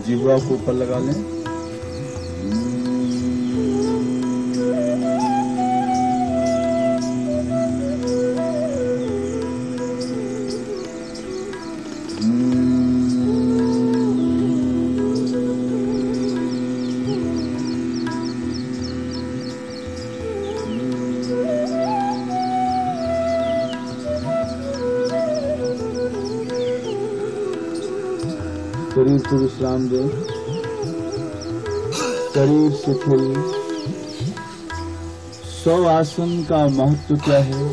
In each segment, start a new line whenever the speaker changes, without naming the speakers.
जिह्वा को ऊपर लगा लें। शरीर को विश्राम दें, शरीर शिथिल। 100 आसन का महत्व क्या है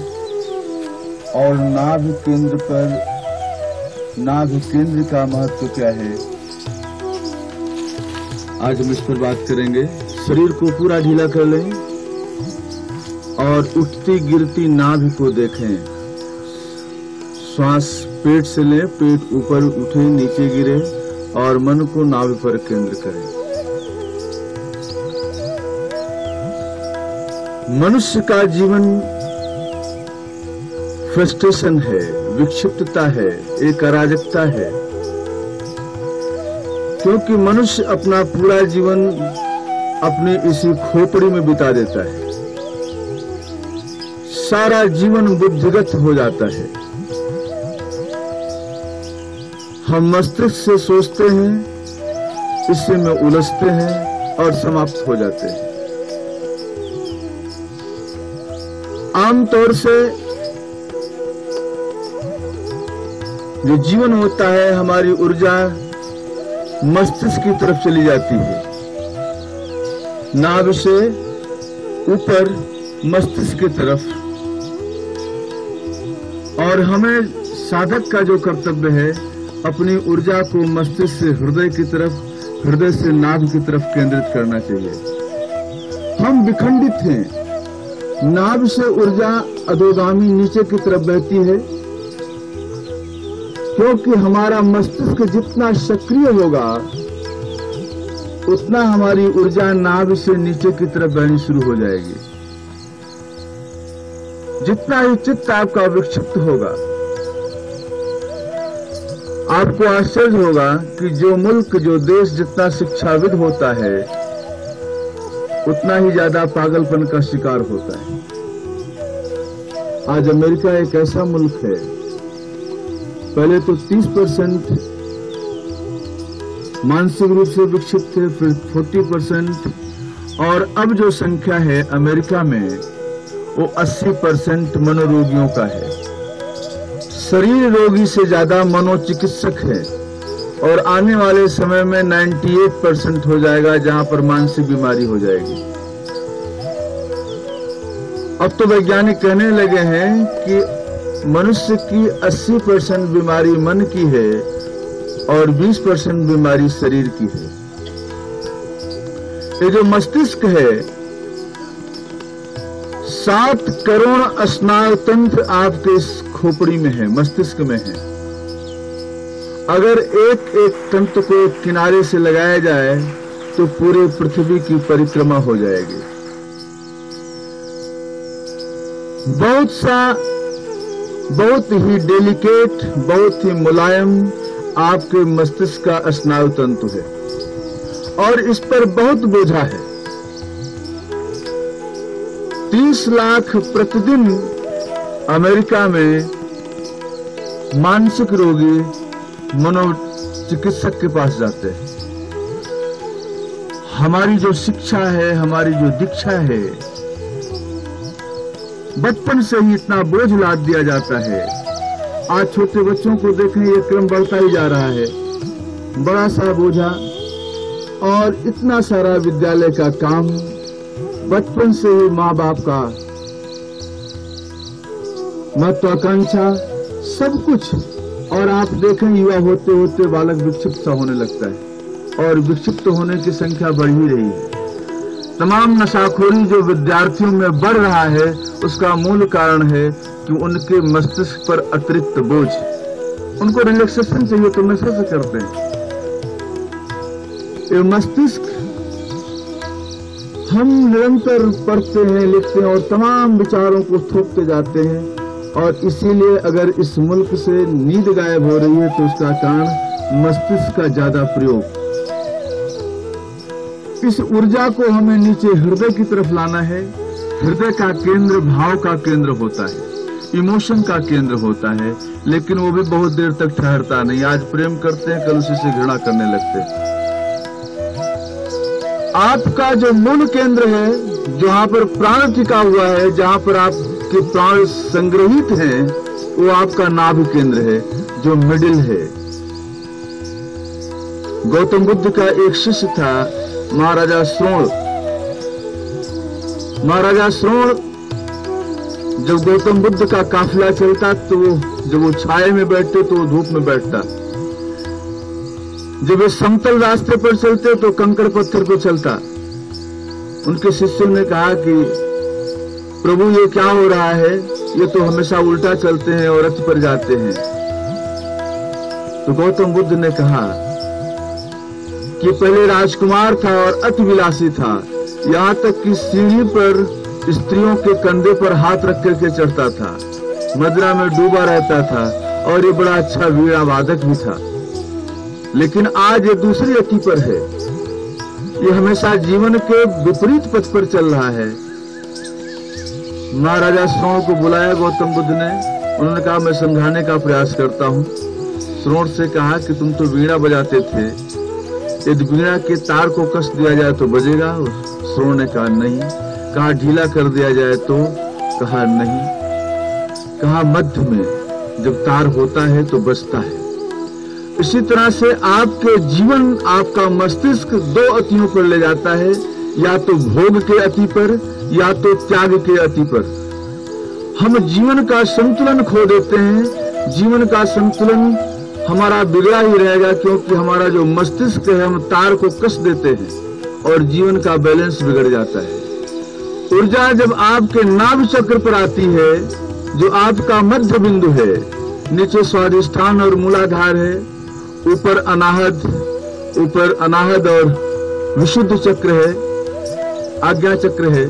और नाभि केंद्र का महत्व क्या है, आज हम इस पर बात करेंगे। शरीर को पूरा ढीला कर लें और उठती गिरती नाभि को देखें। श्वास पेट से लें, पेट ऊपर उठे नीचे गिरे और मन को नाभि पर केंद्र करें। मनुष्य का जीवन फ्रस्ट्रेशन है, विक्षिप्तता है, एक अराजकता है, क्योंकि मनुष्य अपना पूरा जीवन अपनी इसी खोपड़ी में बिता देता है। सारा जीवन बुद्धिगत हो जाता है। हम मस्तिष्क से सोचते हैं, इससे में उलझते हैं और समाप्त हो जाते हैं। आमतौर से जो जीवन होता है, हमारी ऊर्जा मस्तिष्क की तरफ चली जाती है, नाभि से ऊपर मस्तिष्क की तरफ। और हमें साधक का जो कर्तव्य है, अपनी ऊर्जा को मस्तिष्क से हृदय की तरफ, हृदय से नाभि की तरफ केंद्रित करना चाहिए। हम विखंडित हैं। नाभि से ऊर्जा अधोगामी नीचे की तरफ बहती है, क्योंकि हमारा मस्तिष्क जितना सक्रिय होगा उतना हमारी ऊर्जा नाभि से नीचे की तरफ बहनी शुरू हो जाएगी। जितना ही चित्त आपका विक्षिप्त होगा, आपको आश्चर्य होगा कि जो मुल्क, जो देश जितना शिक्षाविद होता है, उतना ही ज्यादा पागलपन का शिकार होता है। आज अमेरिका एक ऐसा मुल्क है, पहले तो 30% मानसिक रूप से विक्षिप्त थे, फिर 40%, और अब जो संख्या है अमेरिका में वो 80% मनोरोगियों का है। शरीर रोगी से ज्यादा मनोचिकित्सक है, और आने वाले समय में 98% हो जाएगा जहां पर मानसिक बीमारी हो जाएगी। अब तो वैज्ञानिक कहने लगे हैं कि मनुष्य की 80% बीमारी मन की है और 20% बीमारी शरीर की है। ये जो मस्तिष्क है, 7 करोड़ स्नायु तंत्र आपके इस खोपड़ी में है, मस्तिष्क में है। अगर एक एक तंत्र को किनारे से लगाया जाए तो पूरे पृथ्वी की परिक्रमा हो जाएगी। बहुत ही डेलिकेट, बहुत ही मुलायम आपके मस्तिष्क का स्नायु तंतु है, और इस पर बहुत बोझा है। 30 लाख प्रतिदिन अमेरिका में मानसिक रोगी मनोचिकित्सक के पास जाते हैं। हमारी जो शिक्षा है, हमारी जो दीक्षा है, बचपन से ही इतना बोझ लाद दिया जाता है। आज छोटे बच्चों को देखें, ये क्रम बढ़ता ही जा रहा है, बड़ा सा बोझा और इतना सारा विद्यालय का काम, बचपन से ही माँ बाप का महत्वाकांक्षा, सब कुछ। और आप देखें, युवा होते होते बालक विक्षिप्त सा होने लगता है, और विक्षिप्त होने की संख्या बढ़ ही रही है। तमाम नशाखोरी जो विद्यार्थियों में बढ़ रहा है, उसका मूल कारण है कि उनके मस्तिष्क पर अतिरिक्त बोझ। उनको रिलैक्सेशन चाहिए तो नशे से करते हैं। ये मस्तिष्क, हम निरंतर पढ़ते हैं, लिखते हैं और तमाम विचारों को थोपते जाते हैं, और इसीलिए अगर इस मुल्क से नींद गायब हो रही है तो उसका कारण मस्तिष्क का ज्यादा प्रयोग। इस ऊर्जा को हमें नीचे हृदय की तरफ लाना है। हृदय का केंद्र भाव का केंद्र होता है, इमोशन का केंद्र होता है, लेकिन वो भी बहुत देर तक ठहरता नहीं। आज प्रेम करते हैं, कल उसी से घृणा करने लगते हैं। आपका जो मूल केंद्र है, जहां पर प्राण टिका हुआ है, जहां पर आपके प्राण संग्रहित हैं, वो आपका नाभि केंद्र है, जो मिडिल है। गौतम बुद्ध का एक शिष्य था, महाराजा श्रोण। महाराजा श्रोण, जब गौतम बुद्ध का काफिला चलता तो जब वो छाए में बैठते तो वो धूप में बैठता, जब वे समतल रास्ते पर चलते तो कंकड़ पत्थर पर चलता। उनके शिष्यों ने कहा कि प्रभु ये क्या हो रहा है, ये तो हमेशा उल्टा चलते हैं और रथ पर जाते हैं। तो गौतम बुद्ध ने कहा कि पहले राजकुमार था और अति विलासी था, यहाँ तक कि सीढ़ी पर स्त्रियों के कंधे पर हाथ रख करके चढ़ता था, मदिरा में डूबा रहता था और ये बड़ा अच्छा वीणा वादक भी था। लेकिन आज ये दूसरी अति पर है, ये हमेशा जीवन के विपरीत पथ पर चल रहा है। महाराजा श्रोण को बुलाया गौतम बुद्ध ने। उन्होंने कहा मैं समझाने का प्रयास करता हूँ। श्रोण से कहा कि तुम तो वीणा बजाते थे, यदि वीणा के तार को कस दिया जाए तो बजेगा? श्रोण ने कहा नहीं। कहा ढीला कर दिया जाए तो? कहा नहीं। कहा मध्य में जब तार होता है तो बजता है। इसी तरह से आपके जीवन, आपका मस्तिष्क दो अतियों पर ले जाता है, या तो भोग के अति पर या तो त्याग के अति पर। हम जीवन का संतुलन खो देते हैं। जीवन का संतुलन हमारा बिगड़ा ही रहेगा, क्योंकि हमारा जो मस्तिष्क है, हम तार को कस देते हैं और जीवन का बैलेंस बिगड़ जाता है। ऊर्जा जब आपके नाभि चक्र पर आती है, जो आपका मध्य बिंदु है, नीचे स्वाधिष्ठान और मूलाधार है, ऊपर अनाहद और विशुद्ध चक्र है, आज्ञा चक्र है।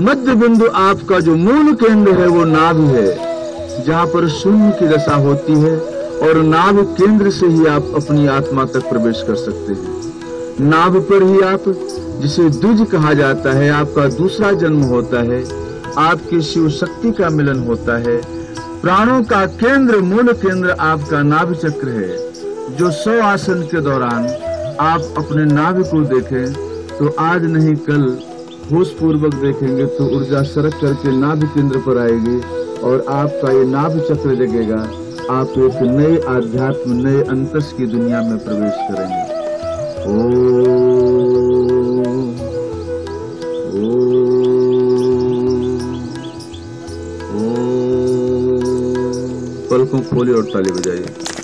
मध्य बिंदु आपका जो मूल केंद्र है वो नाभि है, जहां पर शून्य की दशा होती है, और नाभि केंद्र से ही आप अपनी आत्मा तक प्रवेश कर सकते हैं। नाभि पर ही आप, जिसे द्विज कहा जाता है, आपका दूसरा जन्म होता है, आपकी शिव शक्ति का मिलन होता है। प्राणों का केंद्र, मूल केंद्र आपका नाभि चक्र है, जो 100 आसन के दौरान आप अपने नाभि को देखें तो आज नहीं कल होश पूर्वक देखेंगे तो ऊर्जा सरक करके नाभि केंद्र पर आएगी और आपका ये नाभि चक्र जगेगा। आप एक नए आध्यात्म, नए अंतस की दुनिया में प्रवेश करेंगे। पलकों खोलिए और ताली बजाइए।